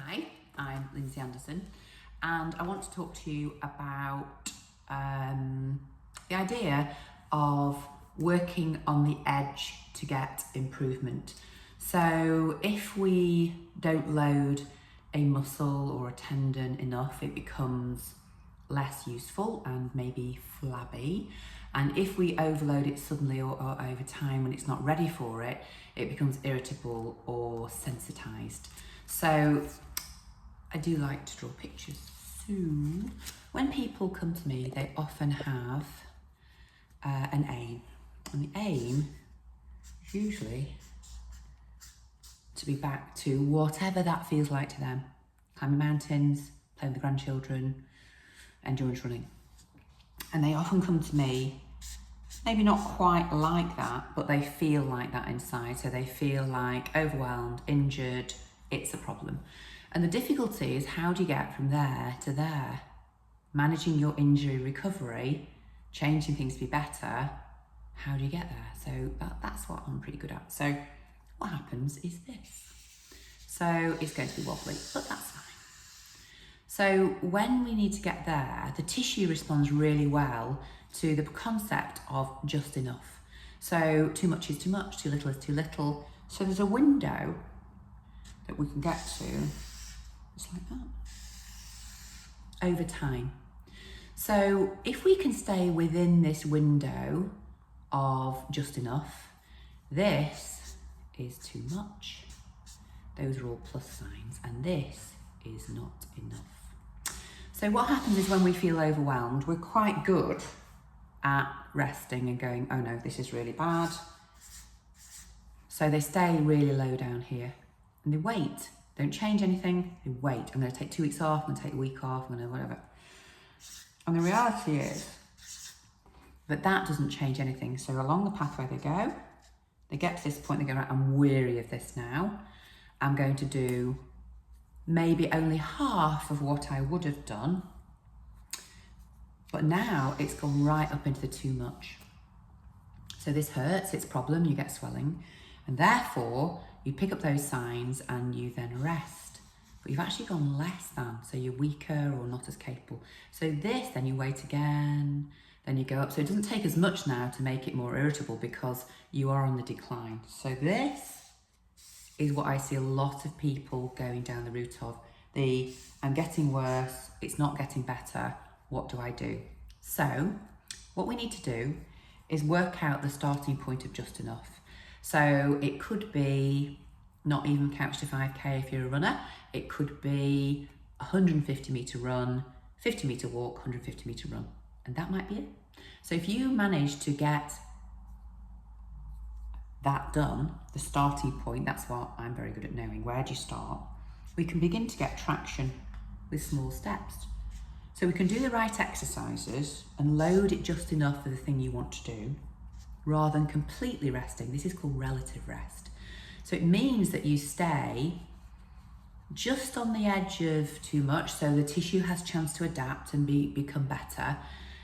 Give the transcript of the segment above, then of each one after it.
Hi, I'm Lindsay Anderson, and I want to talk to you about the idea of working on the edge to get improvement. So if we don't load a muscle or a tendon enough, it becomes less useful and maybe flabby. And if we overload it suddenly or over time when it's not ready for it, it becomes irritable or sensitized. So I do like to draw pictures. So when people come to me, they often have an aim. And the aim is usually to be back to whatever that feels like to them. Climbing mountains, playing with the grandchildren, endurance running. And they often come to me, maybe not quite like that, but they feel like that inside. So they feel like overwhelmed, injured, it's a problem. And the difficulty is, how do you get from there to there? Managing your injury recovery, changing things to be better, how do you get there? So that's what I'm pretty good at. So what happens is this. So it's going to be wobbly, but that's fine. So when we need to get there, the tissue responds really well to the concept of just enough. So too much is too much, too little is too little. So there's a window that we can get to, just like that, over time. So if we can stay within this window of just enough, this is too much. Those are all plus signs, and this is not enough. So what happens is, when we feel overwhelmed, we're quite good at resting and going, oh no, this is really bad. So they stay really low down here and they wait. Don't change anything, they wait. I'm going to take 2 weeks off, I'm going to take a week off, I'm going to whatever. And the reality is that that doesn't change anything. So along the pathway they go, they get to this point, they go, right, I'm weary of this now. I'm going to do maybe only half of what I would have done, but now it's gone right up into the too much. So this hurts, it's a problem, you get swelling, and therefore you pick up those signs and you then rest. But you've actually gone less than, so you're weaker or not as capable. So this, then you wait again, then you go up. So it doesn't take as much now to make it more irritable because you are on the decline. So this is what I see a lot of people going down the route of. I'm getting worse, it's not getting better, what do I do? So what we need to do is work out the starting point of just enough. So it could be not even couch to 5K if you're a runner. It could be 150 metre run, 50 metre walk, 150 metre run. And that might be it. So if you manage to get that done, the starting point, that's what I'm very good at knowing. Where do you start? We can begin to get traction with small steps. So we can do the right exercises and load it just enough for the thing you want to do, rather than completely resting. This is called relative rest. So it means that you stay just on the edge of too much, so the tissue has a chance to adapt and become better,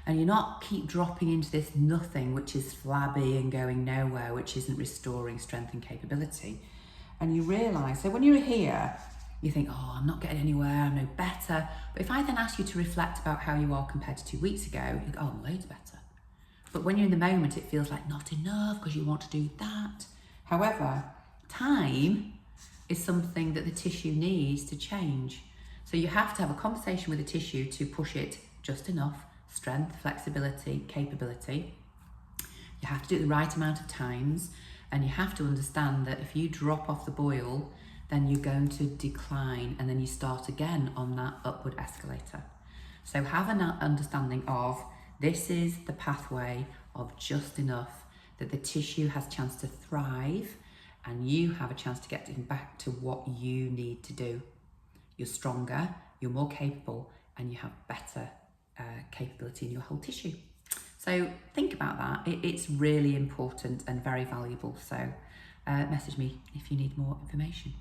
and you're not keep dropping into this nothing which is flabby and going nowhere, which isn't restoring strength and capability. And you realise, so when you're here, you think, oh, I'm not getting anywhere, I'm no better. But if I then ask you to reflect about how you are compared to 2 weeks ago, you go, oh, I'm loads better. But when you're in the moment, it feels like not enough because you want to do that. However, time is something that the tissue needs to change. So you have to have a conversation with the tissue to push it just enough, strength, flexibility, capability. You have to do it the right amount of times, and you have to understand that if you drop off the boil, then you're going to decline, and then you start again on that upward escalator. So have an understanding of, this is the pathway of just enough that the tissue has a chance to thrive and you have a chance to get back to what you need to do. You're stronger, you're more capable, and you have better capability in your whole tissue. So think about that. It's really important and very valuable. So message me if you need more information.